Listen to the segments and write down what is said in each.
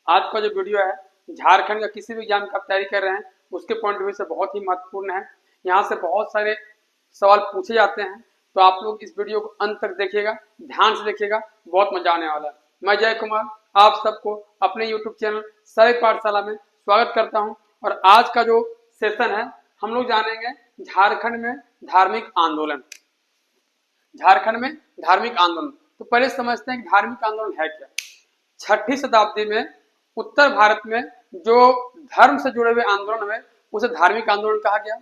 आज का जो वीडियो है झारखंड का किसी भी एग्जाम का तैयारी कर रहे हैं उसके पॉइंट ऑफ व्यू से बहुत ही महत्वपूर्ण है। यहाँ से बहुत सारे सवाल पूछे जाते हैं, तो आप लोग इस वीडियो को अंत तक देखिएगा, ध्यान से देखिएगा, बहुत मजा आने वाला है। मैं जय कुमार आप सबको अपने YouTube चैनल सरल पाठशाला में स्वागत करता हूं। और आज का जो सेशन है हम लोग जानेंगे झारखंड में धार्मिक आंदोलन। झारखंड में धार्मिक आंदोलन, तो पहले समझते हैं कि धार्मिक आंदोलन है क्या। 6वीं शताब्दी में उत्तर भारत में जो धर्म से जुड़े हुए आंदोलन हुए उसे धार्मिक आंदोलन कहा गया।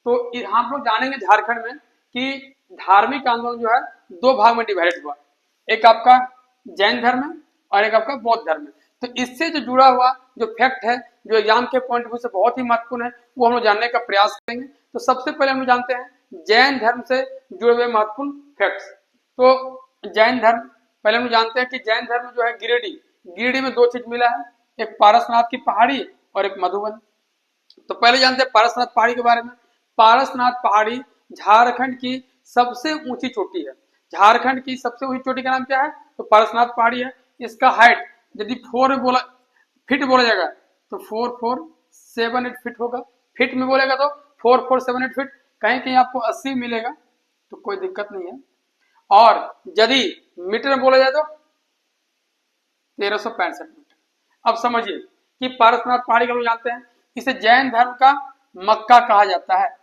तो हम लोग जानेंगे झारखंड में कि धार्मिक आंदोलन जो है दो भाग में डिवाइडेड हुआ, एक आपका जैन धर्म है और एक आपका बौद्ध धर्म है। तो इससे जो जुड़ा हुआ जो फैक्ट है जो एग्जाम के पॉइंट ऑफ व्यू से बहुत ही महत्वपूर्ण है वो हम लोग जानने का प्रयास करेंगे। तो सबसे पहले हम लोग जानते हैं जैन धर्म से जुड़े हुए महत्वपूर्ण फैक्ट्स। तो जैन धर्म पहले हम जानते हैं कि जैन धर्म जो है गिरिडीह में दो चीज मिला है, एक पारसनाथ की पहाड़ी और एक मधुबन। तो पहले जानते हैं पारसनाथ पहाड़ी के बारे में। पारसनाथ पहाड़ी झारखंड की सबसे ऊंची चोटी है। झारखंड की सबसे ऊंची चोटी का नाम क्या है? तो पारसनाथ पहाड़ी है। इसका हाइट यदि फीट बोला जाएगा तो 4478 फीट होगा। फीट में बोलेगा तो 4478 फीट। कहीं कहीं आपको 80 मिलेगा तो कोई दिक्कत नहीं है। और यदि मीटर में बोला जाए तो 1365 मीटर। अब समझिए कि पारसनाथ पहाड़ी का लोग जानते हैं, इसे जैन धर्म का मक्का कहा जाता है।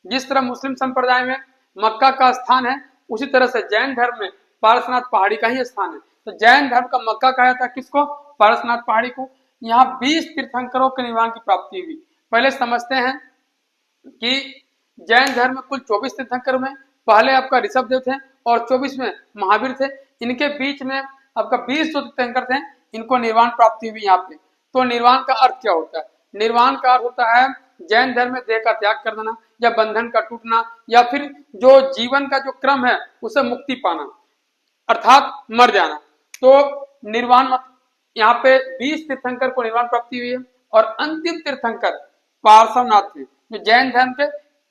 जिस तरह मुस्लिम संप्रदाय में मक्का का स्थान है उसी तरह से जैन धर्म में पारसनाथ पहाड़ी का ही स्थान है। तो जैन धर्म का मक्का कहा जाता है किसको? पारसनाथ पहाड़ी को। यहाँ 20 तीर्थंकरों के निर्माण की प्राप्ति हुई। पहले समझते हैं कि जैन धर्म में कुल 24 तीर्थंकर में पहले आपका ऋषभदेव थे और 24 में महावीर थे। इनके बीच में आपका 20 जो तीर्थंकर थे इनको निर्वाण प्राप्ति हुई यहाँ पे। तो निर्वाण का अर्थ क्या होता है? निर्वाण का अर्थ होता है जैन धर्म में देह का त्याग कर देना या बंधन का टूटना या फिर जो जीवन का जो क्रम है उसे मुक्ति पाना अर्थात मर जाना। तो निर्वाण यहाँ पे 20 तीर्थंकर को निर्वाण प्राप्ति हुई है। और अंतिम तीर्थंकर पार्श्वनाथ थे जो जैन धर्म के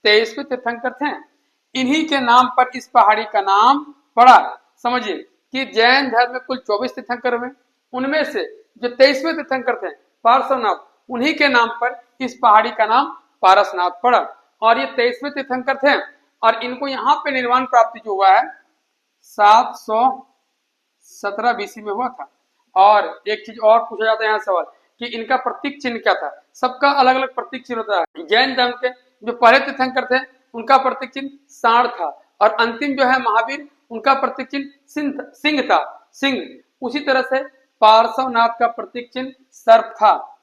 23वें तीर्थंकर थे। इन्हीं के नाम पर इस पहाड़ी का नाम पड़ा। समझिए कि जैन धर्म में कुल 24 तीर्थंकर हुए, उनमें से जो 23वें तीर्थंकर थे पार्श्वनाथ, उन्हीं के नाम पर इस पहाड़ी का नाम पारसनाथ पड़ा। और ये 23वें तीर्थंकर थे और इनको यहाँ पे निर्वाण प्राप्ति जो हुआ है 717 बीसी में हुआ था। और एक चीज और पूछा जाता है यहाँ सवाल कि इनका प्रतीक चिन्ह क्या था। सबका अलग अलग प्रतीक चिन्ह होता है। जैन धर्म के जो पहले तीर्थंकर थे उनका प्रतीक चिन्ह सांड था और अंतिम जो है महावीर उनका प्रतीक चिन्ह सिंह था, सिंह। उसी तरह से पार्श्वनाथ का प्रतीक चिन्ह सर्प था,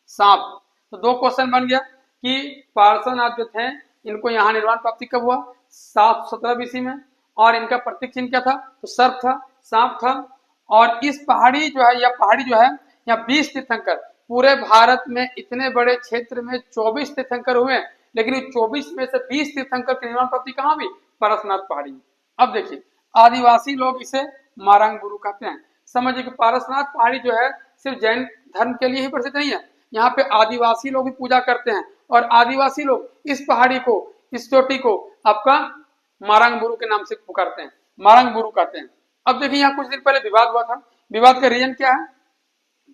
सांप। तो दो क्वेश्चन बन गया कि पार्श्वनाथ जो थे इनको यहाँ निर्वाण प्राप्ति कब हुआ? 717 बीसी में। और इनका प्रतीक चिन्ह क्या था? तो सर्प था, सांप था। और इस पहाड़ी जो है, यह पहाड़ी जो है यहाँ 20 तीर्थंकर, पूरे भारत में इतने बड़े क्षेत्र में 24 तीर्थंकर हुए, लेकिन 24 में से 20 तीर्थंकर की निर्वाण प्राप्ति कहाँ हुई? पारसनाथ पहाड़ी। अब देखिए आदिवासी लोग इसे मारंग गुरु कहते हैं। समझिए कि पारसनाथ पहाड़ी जो है सिर्फ जैन धर्म के लिए ही प्रसिद्ध नहीं है, यहाँ पे आदिवासी लोग भी पूजा करते हैं। और आदिवासी लोग इस पहाड़ी को, इस चोटी को आपका मारंग गुरु के नाम से पुकारते हैं, मारंग गुरु कहते हैं। अब देखिए यहाँ कुछ दिन पहले विवाद हुआ था। विवाद का रीजन क्या है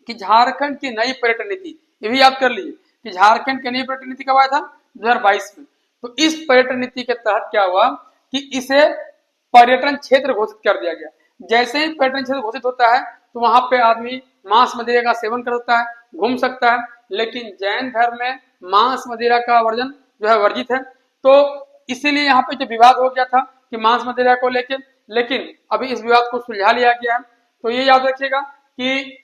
कि झारखंड की नई पर्यटन नीति, ये भी याद कर लीजिए कि झारखंड की नई पर्यटन नीति कब आया था? 2022 में। तो इस पर्यटन नीति के तहत क्या हुआ कि इसे पर्यटन क्षेत्र घोषित कर दिया गया। जैसे ही पर्यटन क्षेत्र घोषित होता है तो वहां पे आदमी मांस मदिरा का सेवन कर सकता है, घूम सकता है। लेकिन जैन धर्म में मांस मदिरा का वर्जन जो है वर्जित है। तो इसीलिए यहाँ पे जो विवाद हो गया था कि मांस मदिरा को लेकर, लेकिन अभी इस विवाद को सुलझा लिया गया है। तो ये याद रखिएगा कि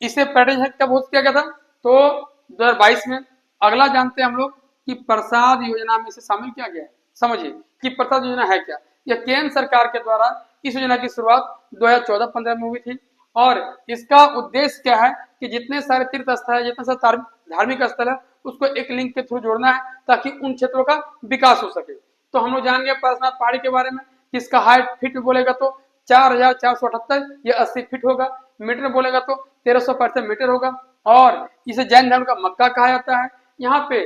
इसे पर्यटन कब घोषित किया गया था? तो 2022 में। अगला जानते हैं हम लोग कि प्रसाद योजना में इसे शामिल किया गया है। समझिए कि प्रसाद योजना है क्या। यह केंद्र सरकार के द्वारा इस योजना की शुरुआत 2014-15 में हुई थी। और इसका उद्देश्य क्या है कि जितने सारे तीर्थ स्थल है, जितने सारे धार्मिक स्थल है, उसको एक लिंक के थ्रू जोड़ना है ताकि उन क्षेत्रों का विकास हो सके। तो हम लोग जान गए पारसनाथ पहाड़ी के बारे में। इसका हाइट फीट में बोलेगा तो 4478, यह 80 फीट होगा। मीटर में बोलेगा तो 1365 मीटर होगा। और इसे जैन धर्म का मक्का कहा जाता है। यहाँ पे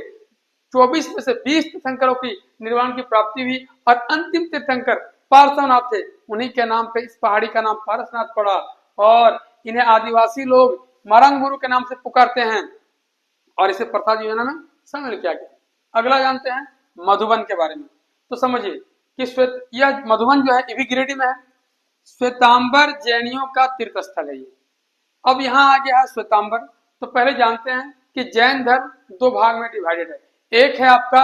24 में से 20 तीर्थंकरों की निर्वाण की प्राप्ति हुई और अंतिम तीर्थंकर पार्श्वनाथ थे, उन्हीं के नाम पे इस पहाड़ी का नाम पारसनाथ पड़ा। और इन्हें आदिवासी लोग मारंग गुरु के नाम से पुकारते हैं और इसे प्रसाद योजना में शामिल किया गया। अगला जानते हैं मधुबन के बारे में। तो समझिए कि यह मधुबन जो है ये भी गिरिडीह में है। श्वेतांबर जैनियों का तीर्थ स्थल है ये। अब यहाँ आ गया है श्वेतांबर। तो पहले जानते हैं कि जैन धर्म दो भाग में डिवाइडेड है, एक है आपका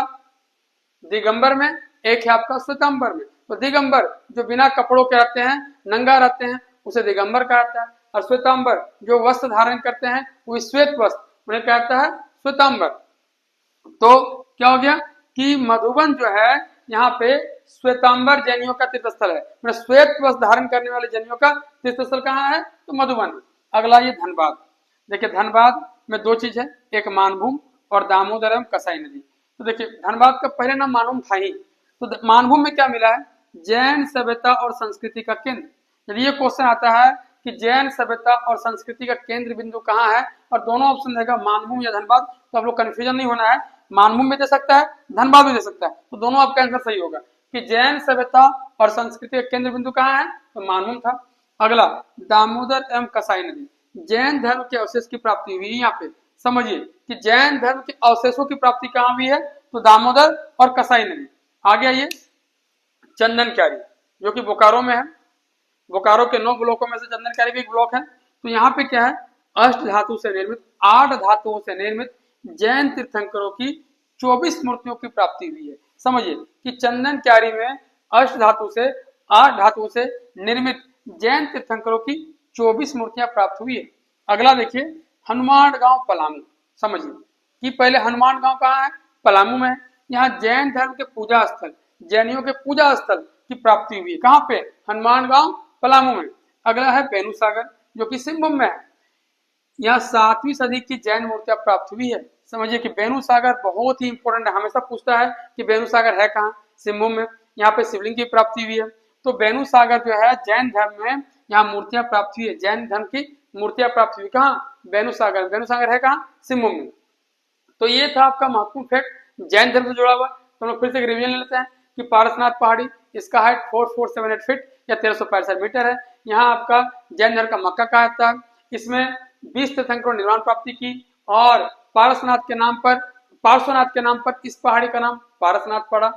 दिगंबर में, एक है आपका श्वेतांबर में। तो दिगंबर जो बिना कपड़ों के रहते हैं, नंगा रहते हैं, उसे दिगंबर कहता है, और श्वेतांबर जो वस्त्र धारण करते हैं वो श्वेत वस्त्र उन्हें कहता है श्वेतांबर। तो क्या हो गया कि मधुबन जो है यहाँ पे श्वेतांबर जैनियों का तीर्थ स्थल है, मतलब श्वेत वस्त्र धारण करने वाले जैनियों का तीर्थ स्थल कहाँ है? तो मधुबन। अगला ये धनबाद। देखिए धनबाद में दो चीज है, एक मानभूम और दामोदर एवं कसाई नदी। तो देखिए धनबाद का पहले नाम मानभूम था ही। तो मानभूम में क्या मिला है? जैन सभ्यता और संस्कृति का केंद्र। यदि ये क्वेश्चन आता है कि जैन सभ्यता और संस्कृति का केंद्र बिंदु कहाँ है और दोनों ऑप्शन रहेगा मानभूम या धनबाद, तो आप लोग कंफ्यूजन नहीं होना है, मानभूम भी दे सकता है, धनबाद भी दे सकता है, तो दोनों आपका आंसर सही होगा कि जैन सभ्यता और संस्कृति का केंद्र बिंदु कहाँ है? तो मानभूम था। अगला दामोदर एवं कसाई नदी। जैन धर्म के अवशेष की प्राप्ति हुई यहाँ पे। समझिए कि जैन धर्म के अवशेषों की प्राप्ति कहाँ हुई है? तो दामोदर और कसाई नदी। आ गया ये चंदन क्यारी जो कि बोकारो में है। बोकारो के 9 ब्लॉकों में से चंदन क्यारी भी एक ब्लॉक है। तो यहाँ पे क्या है? अष्ट धातु से निर्मित, 8 धातुओं से निर्मित जैन तीर्थंकरों की 24 मूर्तियों की प्राप्ति हुई है। समझिए कि चंदन क्यारी में अष्ट धातु से 8 धातुओं से निर्मित जैन तीर्थंकरों की 24 मूर्तियां प्राप्त हुई है। अगला देखिए हनुमान गांव पलामू। समझिए कि पहले हनुमान गांव कहाँ है? पलामू में। यहाँ जैन धर्म के पूजा स्थल, जैनियों के पूजा स्थल की प्राप्ति हुई है। कहाँ पे? हनुमान गांव पलामू में। अगला है बेनू सागर जो कि सिंहभूम में है। यहाँ 7वीं सदी की जैन मूर्तियां प्राप्त हुई है। समझिए कि बेनू सागर बहुत ही इंपॉर्टेंट है, हमेशा पूछता है कि बेनू सागर है कहाँ? सिंहभूम में। यहाँ पे शिवलिंग की प्राप्ति हुई है। तो बेनू सागर जो है जैन धर्म में यहाँ मूर्तियां प्राप्त हुई है, जैन धर्म की मूर्तियां प्राप्त हुई। कहाँ? बेनू सागर। बेनू सागर है कहाँ? सिंहभूम में। तो ये था आपका महत्वपूर्ण फैक्ट जैन धर्म से जुड़ा हुआ। तो हम लोग फिर से रिवीजन ले लेते हैं कि पारसनाथ पहाड़ी, इसका हाइट 4478 फीट या 1365 मीटर है। यहाँ आपका जैन धर्म का मक्का कहा जाता है। इसमें 20 तीर्थंकरों ने निर्वाण प्राप्ति की और पारसनाथ के नाम पर इस पहाड़ी का नाम पारसनाथ पड़ा।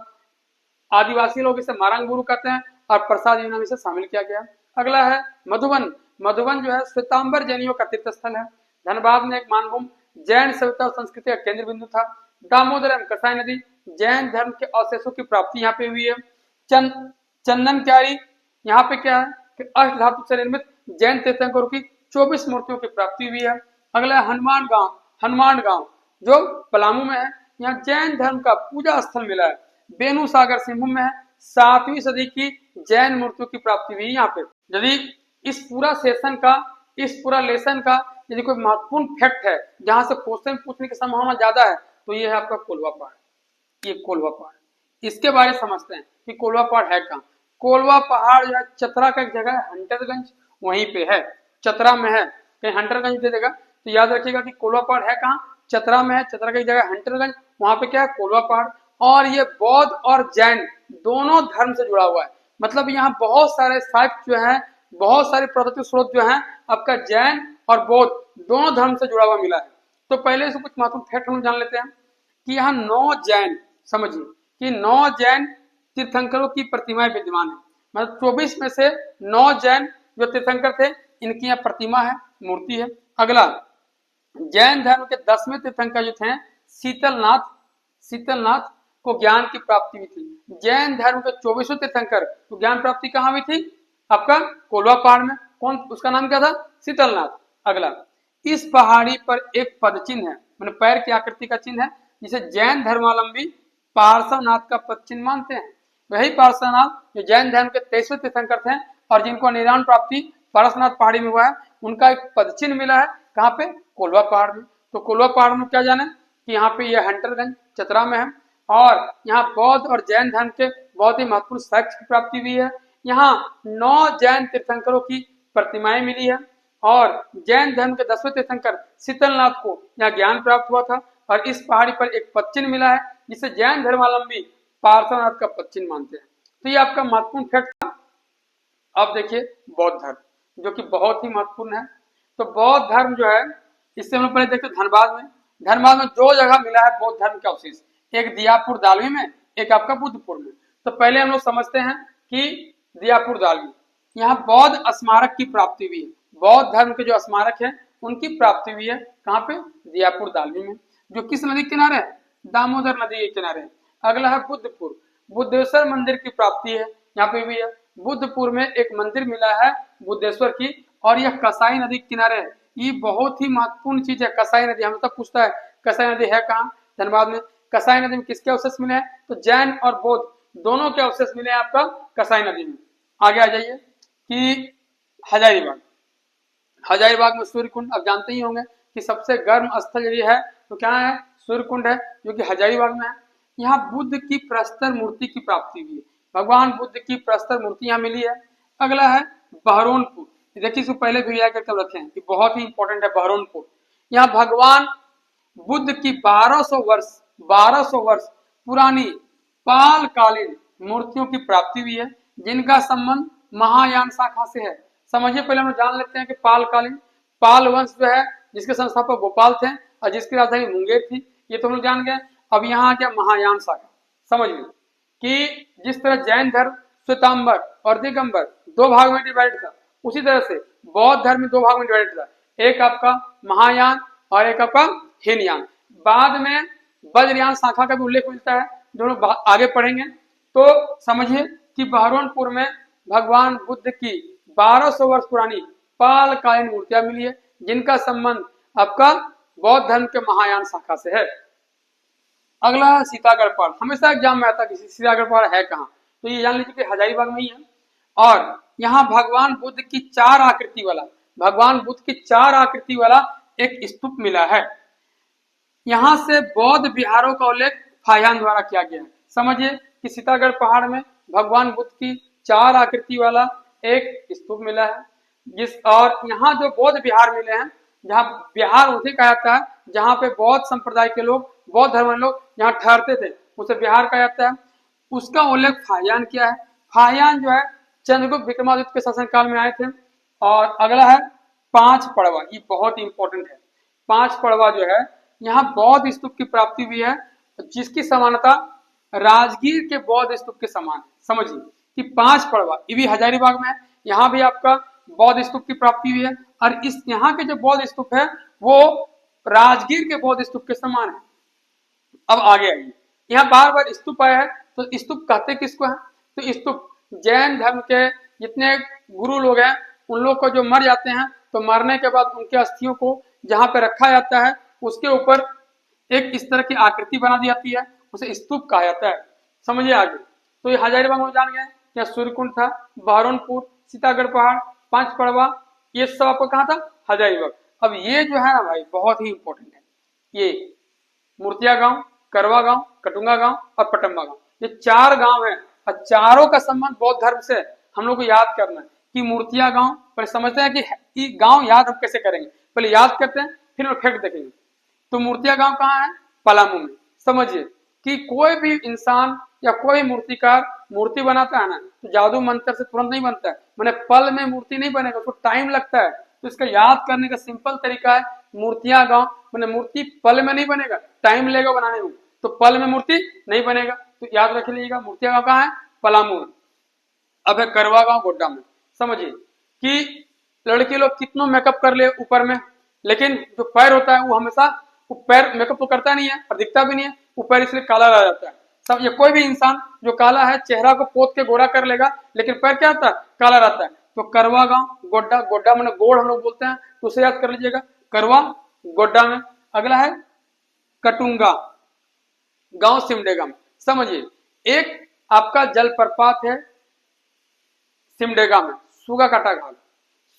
आदिवासी लोग इसे मारंग गुरु कहते हैं और प्रसाद योजना में इसे शामिल किया गया। अगला है मधुबन। मधुबन जो है श्वेतांबर जैनियों का तीर्थ स्थल है। धनबाद में एक मानभूम जैन सभ्यता और संस्कृति का केंद्र बिंदु था। दामोदर एवं कसाई नदी जैन धर्म के अवशेषों की प्राप्ति यहाँ पे हुई है। चंदन क्यारी यहाँ पे क्या है कि अष्ट धातु से निर्मित जैन तीर्थंकरों की 24 मूर्तियों की प्राप्ति हुई है। अगला हनुमान गांव जो पलामू में है। यहाँ जैन धर्म का पूजा स्थल मिला है। बेनू सागर सिंहभूम में है। 7वीं सदी की जैन मूर्तियों की प्राप्ति हुई यहाँ पे। यदि इस पूरा लेसन का यदि कोई महत्वपूर्ण फैक्ट है जहां से क्वेश्चन पूछने की संभावना ज्यादा है तो ये है आपका कोल्वा पहाड़। ये कोल्वा पहाड़, इसके बारे में समझते हैं कि कोल्वा पहाड़ है कहाँ। कोल्वा पहाड़ जो है चतरा का एक जगह है, हंटरगंज वहीं पे है, चतरा में है। कहीं हंटरगंज दे देगा तो याद रखिएगा कि कोल्वा पहाड़ है कहाँ? चतरा में है। चतरा की जगह हंटरगंज, वहां पे क्या है? कोल्वा पहाड़। और ये बौद्ध और जैन दोनों धर्म से जुड़ा हुआ है। मतलब यहाँ बहुत सारे साहित्य जो है, बहुत सारे प्राकृतिक स्रोत जो है आपका जैन और बौद्ध दोनों धर्म से जुड़ा हुआ मिला है। तो पहले से कुछ महत्वपूर्ण फैक्ट हम जान लेते हैं कि यहाँ 9 जैन, समझिए कि 9 जैन तीर्थंकरों की प्रतिमाएं विद्यमान है। मतलब 24 में से 9 जैन जो तीर्थंकर थे इनकी यहाँ प्रतिमा है, मूर्ति है। अगला जैन धर्म के 10वें तीर्थंकर जो थे शीतलनाथ को ज्ञान की प्राप्ति हुई थी। जैन धर्म के 24वें तीर्थंकर तो ज्ञान प्राप्ति कहाँ हुई थी? आपका कोल्वा पहाड़ में। कौन? उसका नाम क्या था? शीतलनाथ। अगला इस पहाड़ी पर एक पद चिन्ह है, मैंने पैर की आकृति का चिन्ह है, जिसे जैन धर्मावलंबी पार्श्वनाथ का पद चिन्ह मानते हैं। वही पार्श्वनाथ जो जैन धर्म के 23वें तीर्थंकर थे और जिनको निर्वाण प्राप्ति पार्श्वनाथ पहाड़ी में हुआ है, उनका एक पद चिन्ह मिला है। कहाँ पे? कोल्वा पहाड़ में। तो कोल्वा पहाड़ में क्या जाने कि यहाँ पे यह हंटरगंज चतरा में है और यहाँ बौद्ध और जैन धर्म के बहुत ही महत्वपूर्ण साक्ष्य की प्राप्ति हुई है। यहाँ 9 जैन तीर्थंकरों की प्रतिमाएं मिली है और जैन धर्म के 10वें तीर्थंकर शीतलनाथ को यहाँ ज्ञान प्राप्त हुआ था और इस पहाड़ी पर एक पद चिन्ह मिला है जिसे जैन धर्मावलंबी पार्श्वनाथ का पद चिन्ह मानते हैं। तो ये आपका महत्वपूर्ण फैक्ट था। अब देखिए बौद्ध धर्म जो कि बहुत ही महत्वपूर्ण है। तो बौद्ध धर्म जो है, इससे हम लोग पहले देखते धनबाद में। धनबाद में दो जगह मिला है बौद्ध धर्म का अवशेष, एक दियापुर दालवी में, एक आपका बुद्धपुर में। तो पहले हम लोग समझते हैं कि दियापुर दालवी, यहाँ बौद्ध स्मारक की प्राप्ति हुई है। बौद्ध धर्म के जो स्मारक है उनकी प्राप्ति हुई है कहाँ पे? दियापुर दालवी में, जो किस नदी के किनारे है? दामोदर नदी के किनारे है। अगला है बुद्धपुर, बुद्धेश्वर मंदिर की प्राप्ति है यहाँ पे भी है। बुद्धपुर में एक मंदिर मिला है बुद्धेश्वर की, और यह कसाई नदी के किनारे है। ये बहुत ही महत्वपूर्ण चीज है, कसाई नदी। हमें तब पूछता है कसाई नदी है कहाँ? धनबाद में। कसाई नदी में किसके अवशेष मिले हैं? तो जैन और बौद्ध दोनों के अवशेष मिले हैं आपका कसाई नदी में। आगे आ जाइए कि हजारीबाग। हजारीबाग में सूर्य कुंड, अब जानते ही होंगे कि सबसे गर्म स्थल यदि है तो क्या है? सूर्य कुंड है, जो कि हजारीबाग में है। यहाँ बुद्ध की प्रस्तर मूर्ति की प्राप्ति हुई है, भगवान बुद्ध की प्रस्तर मूर्ति यहाँ मिली है। अगला है बहरोनपुर, देखिए इसको पहले भी याद करके रखे हैं कि बहुत ही इंपॉर्टेंट है बहरोनपुर। यहाँ भगवान बुद्ध की 1200 वर्ष पुरानी पालकालीन मूर्तियों की प्राप्ति हुई है, जिनका संबंध महायान शाखा से है। समझिए, पहले हम जान लेते हैं कि पालकालीन, पाल वंश जो है जिसके संस्थापक गोपाल थे और जिसकी राजधानी मुंगेर थी, ये तो हम लोग जान गए। अब यहाँ क्या? महायान शाखा। समझ लो कि जिस तरह जैन धर्म श्वेतांबर और दिगंबर दो भाग में डिवाइड था, उसी तरह से बौद्ध धर्म में दो भाग में डिवाइड था, एक आपका महायान और एक आपका हीनयान। बाद में वज्रयान शाखा का भी उल्लेख मिलता है, जो लोग आगे पढ़ेंगे। तो समझिए कि बहरोनपुर में भगवान बुद्ध की 1200 वर्ष पुरानी पालकालीन मूर्तियां मिली है, जिनका संबंध आपका बौद्ध धर्म के महायान शाखा से है। अगला है सीतागढ़ पहाड़। हमेशा एग्जाम में आता है कि सीतागढ़ पहाड़ है कहाँ, तो ये जान लीजिए कि हजारीबाग में ही है। और यहाँ भगवान बुद्ध की 4 आकृति वाला, भगवान बुद्ध की 4 आकृति वाला एक स्तूप मिला है। यहाँ से बौद्ध विहारों का उल्लेख फाहियान द्वारा किया गया है। समझिए कि सीतागढ़ पहाड़ में भगवान बुद्ध की 4 आकृति वाला एक स्तूप मिला है, और यहाँ जो बौद्ध विहार मिले हैं, जहाँ विहार उसे कहा जाता है जहाँ पे बौद्ध संप्रदाय के लोग, बौद्ध धर्म के लोग यहाँ ठहरते थे, उसे विहार कहा जाता है। उसका उल्लेख फाहियान किया है। फाहियान जो है चंद्रगुप्त विक्रमादित्य के शासनकाल में आए थे। और अगला है 5 पड़वा, ये बहुत इंपॉर्टेंट है। 5 पड़वा जो है, यहाँ बौद्ध स्तूप की प्राप्ति हुई है, जिसकी समानता राजगीर के बौद्ध स्तूप के समान है। समझिए कि 5 पड़वा ये भी हजारीबाग में है, यहाँ भी आपका बौद्ध स्तूप की प्राप्ति हुई है। और इस यहाँ के जो बौद्ध स्तूप है वो राजगीर के बौद्ध स्तूप के समान है। अब आगे आइए, यहाँ बार बार स्तूप आया है, तो स्तूप कहते किसको है? तो स्तूप जैन धर्म के जितने गुरु लोग हैं, उन लोग को जो मर जाते हैं, तो मरने के बाद उनके अस्थियों को जहाँ पे रखा जाता है, उसके ऊपर एक इस तरह की आकृति बना दी जाती है, उसे स्तूप कहा जाता है। समझिए आगे, तो ये हजारीबाग में जान गए क्या? सूर्यकुंड था, बहरोनपुर, सीतागढ़ पहाड़, 5 पड़वा, ये सब आपको कहा था? हजारीबाग। अब ये जो है ना भाई, बहुत ही इंपॉर्टेंट है। ये मूर्तिया गांव, करवा गांव, कटुंगा गांव और पटम्बा गांव, ये 4 गांव है, और चारों का संबंध बौद्ध धर्म से। हम लोग को याद करना है कि मूर्तिया गांव, पहले समझते हैं कि गांव याद हम कैसे करेंगे, पहले याद करते हैं फिर फैक्ट देखेंगे। तो मूर्तिया गांव कहाँ है? पलामू में। समझिए कि कोई भी इंसान या कोई मूर्तिकार मूर्ति बनाता है ना, तो जादू मंत्र से तुरंत नहीं बनता है, मैंने पल में मूर्ति नहीं बनेगा, उसको टाइम लगता है। तो इसका याद करने का सिंपल तरीका है मूर्तिया गांव, मैंने मूर्ति पल में नहीं बनेगा, टाइम लगेगा बनाने में, तो पल में मूर्ति नहीं बनेगा। तो याद रख लीजिएगा, मूर्तिया गांव कहाँ है? पलामू में। अब है करवा गांव, गोड्डा में। समझिए कि लड़की लोग कितनों मेकअप कर ले ऊपर में, लेकिन जो पैर होता है वो हमेशा, वो पैर मेकअप तो करता नहीं है और दिखता भी नहीं है, वो पैर इसलिए काला रह जाता है। सब ये कोई भी इंसान जो काला है, चेहरा को पोत के गोरा कर लेगा, लेकिन पैर क्या होता है? काला रहता है। तो करवा गांव, गोड्डा, गोड्डा मैंने गोड़ हम लोग बोलते हैं, तो उसे याद कर लीजिएगा, करवा गोड्डा में। अगला है कटुंगा गांव, सिमडेगा में। समझिए एक आपका जलप्रपात है सिमडेगा में, सुगा काटा घाट।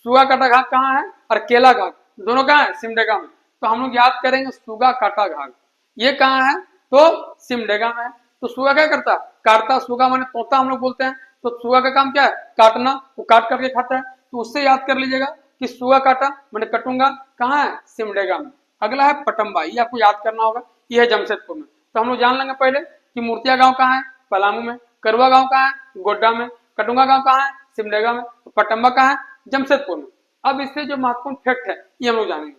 सुगा काटा घाट कहाँ है? और केला घाट, दोनों कहाँ है? सिमडेगा में। तो हम लोग याद करेंगे सुगा काटा घाट, ये कहाँ है? तो सिमडेगा में है। तो सुगा क्या करता है? काटता। सुगा माने तोता हम लोग बोलते हैं, तो सुगा का काम क्या है? काटना, वो काट करके खाता है। तो उससे याद कर लीजिएगा कि सुगा काटा मैंने कटूंगा, कहाँ है? सिमडेगा में। अगला है पटम्बा, ये आपको याद करना होगा, ये है जमशेदपुर में। तो हम लोग जान लेंगे पहले कि मूर्तिया गांव कहाँ है? पलामू में। करवा गांव कहाँ है? गोड्डा में। कटुंगा गांव कहाँ है? सिमडेगा में। तो पटम्बा कहाँ है? जमशेदपुर में। अब इससे जो महत्वपूर्ण फैक्ट है ये हम लोग जानेंगे।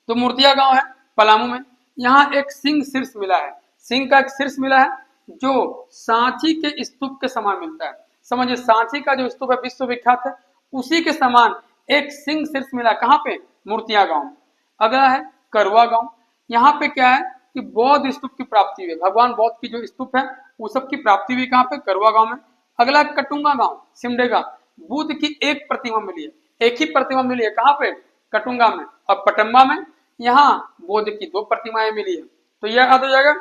तो मूर्तिया गांव है पलामू में, यहाँ एक सिंह शीर्ष मिला है, सिंह का एक शीर्ष मिला है जो सांची के स्तूप के समान मिलता है। समझिए सांची का जो स्तूप है विश्व विख्यात है, उसी के समान एक सिंह शीर्ष मिला, कहाँ पे? मूर्तिया गांव। अगला है करुआ गांव, यहाँ पे क्या है कि बौद्ध स्तूप की प्राप्ति हुई, भगवान बौद्ध की जो स्तूप है वो सब की प्राप्ति हुई कहाँ पे? करुआ गांव में। अगला कटुंगा गांव सिमडेगा, बुद्ध की एक प्रतिमा मिली है, एक ही प्रतिमा मिली है, कहाँ पे? कटुंगा में। और पटम्बा में यहाँ बुद्ध की 2 प्रतिमाएं मिली है। तो यह याद हो जाएगा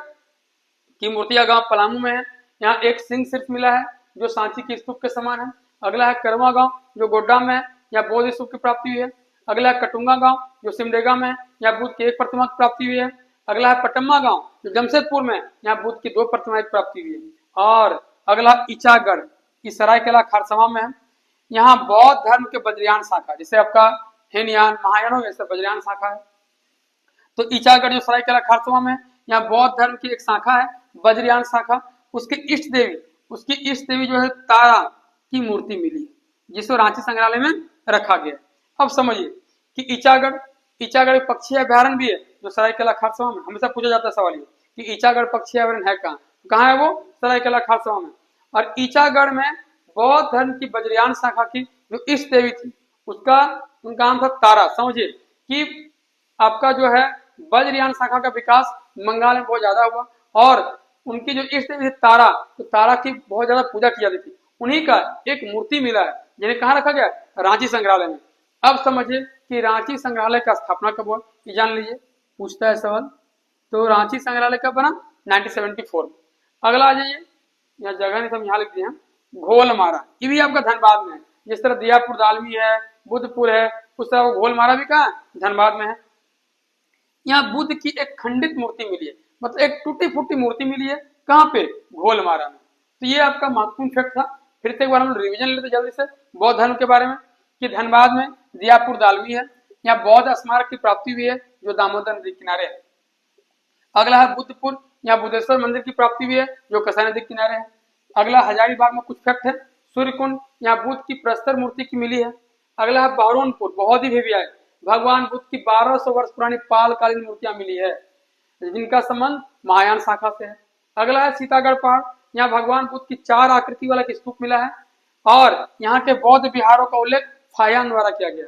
कि मूर्तिया गांव पलामू में है, यहाँ एक सिंह शीर्ष मिला है जो सांची के स्तूप के समान है। अगला है करवा गांव जो गोड्डा में है, यहाँ बौद्ध स्तूप की प्राप्ति हुई है। अगला है कटुंगा गांव जो सिमडेगा में है, यहाँ बुद्ध की 1 प्रतिमा की प्राप्ति हुई है। अगला है पटम्मा गांव जो जमशेदपुर में, यहाँ बुद्ध की 2 प्रतिमाएं की प्राप्ति हुई है। और अगला ईचागढ़ की सरायकेला खारसवा में है, यहाँ बौद्ध धर्म के वज्रयान शाखा, जैसे आपका हीनयान महायान हो वैसे वज्रयान शाखा है। तो ईचागढ़ जो सरायकेला खारसवा में, यहाँ बौद्ध धर्म की एक शाखा है वज्रयान शाखा। उसकी इष्ट देवी जो है तारा की मूर्ति मिली है, जिसको रांची संग्रहालय में रखा गया। अब समझिए कि ईचागढ़ पक्षी अभ्यारण्य भी है जो सरायकेला खारसवा में। हमेशा पूछा जाता है सवाल ये कि ईचागढ़ पक्षी अभ्यारण्य है कहाँ है? वो सरायकेला खारसवा में। और ईचागढ़ में बौद्ध धर्म की वज्रयान शाखा की जो इष्ट देवी थी उनका नाम था तारा। समझिए कि आपका जो है वज्रयान शाखा का विकास बंगाल में बहुत ज्यादा हुआ और उनकी जो इष्ट देवी तारा, तो तारा की बहुत ज्यादा पूजा की जाती थी। उन्हीं का एक मूर्ति मिला है जिन्हें कहाँ रखा गया? रांची संग्रहालय में। अब समझिए कि रांची संग्रहालय का स्थापना कब हुआ, ये जान लीजिए, पूछता है सवाल। तो रांची संग्रहालय कब बना? 1974। अगला आ जाइए, यहाँ जगह नहीं सब यहाँ लिख दिए हैं, घोलमारा, ये भी आपका धनबाद में है। जिस तरह दियापुर दालमी है, बुद्धपुर है, उस तरह वो घोलमारा भी कहाँ है? धनबाद में है। यहाँ बुद्ध की एक खंडित मूर्ति मिली है, मतलब एक टूटी फूटी मूर्ति मिली है, कहाँ पे? घोलमारा में। तो ये आपका महत्वपूर्ण फैक्ट था। फिर से एक बार हम रिवीजन लेते जल्दी से बौद्ध धर्म के बारे में कि धनबाद में दियापुर दालमी है, यहाँ बौद्ध स्मारक की प्राप्ति हुई है जो दामोदर नदी किनारे है। अगला है बुद्धपुर, यहाँ बुद्धेश्वर मंदिर की प्राप्ति हुई है जो कसा नदी किनारे है। अगला हजारीबाग में कुछ फैक्ट है, सूर्यकुंड, यहाँ बुद्ध की प्रस्तर मूर्ति की मिली है। अगला है बहरोनपुर, बहुत ही भव्य है, भगवान बुद्ध की 1200 वर्ष पुरानी पालकालीन मूर्तियां मिली है जिनका संबंध महायान शाखा से है। अगला है सीतागढ़ पहाड़, यहाँ भगवान बुद्ध की 4 आकृति वाला स्तूप मिला है और यहाँ के बौद्ध विहारों का उल्लेख फायान द्वारा किया गया।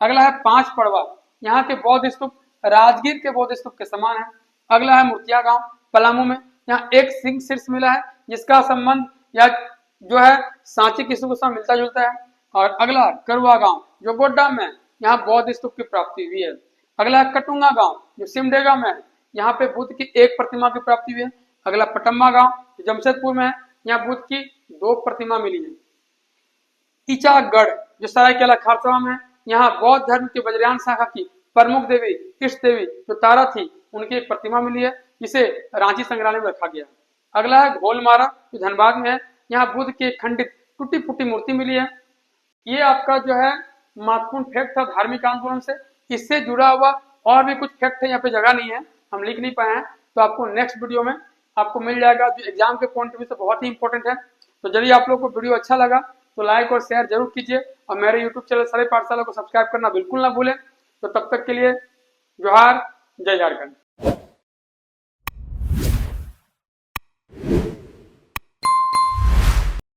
अगला है 5 पड़वा, यहाँ के बौद्ध स्तूप राजगीर के बौद्ध स्तूप के समान है। अगला है मूर्तिया गांव पलामू में, यहाँ एक सिंह शीर्ष मिला है जिसका संबंध या जो है सांची के स्तूप के साथ मिलता जुलता है। और अगला करुआ गांव जो गोड्डा में, यहाँ बौद्ध स्तूप की प्राप्ति हुई है। अगला है कटुंगा गांव जो सिमडेगा में है, यहाँ पे बुद्ध की 1 प्रतिमा की प्राप्ति हुई है। अगला पटम्मा गांव जो जमशेदपुर में है, यहाँ बुद्ध की 2 प्रतिमा मिली है। ईचागढ़ जो सरायकेला खारसवा में है, यहाँ बौद्ध धर्म के वज्रयान शाखा की प्रमुख देवी इष्ट देवी जो तारा थी उनकी 1 प्रतिमा मिली है, जिसे रांची संग्रहालय में रखा गया। अगला है घोलमारा जो धनबाद में है, यहाँ बुद्ध की एक खंडित टूटी फूटी मूर्ति मिली है। ये आपका जो है महत्वपूर्ण फैक्ट था धार्मिक आंदोलन से। इससे जुड़ा हुआ और भी कुछ फैक्ट है, यहाँ पे जगह नहीं है, हम लिख नहीं पाए हैं, तो आपको नेक्स्ट वीडियो में आपको मिल जाएगा जो एग्जाम के पॉइंट ऑफ व्यू से बहुत ही इंपॉर्टेंट है। तो यदि आप लोग को वीडियो अच्छा लगा तो लाइक और शेयर जरूर कीजिए और मेरे यूट्यूब चैनल सरय पाठशाला को सब्सक्राइब करना बिल्कुल ना भूलें। तो तब तक के लिए जोहार, जय झारखंड।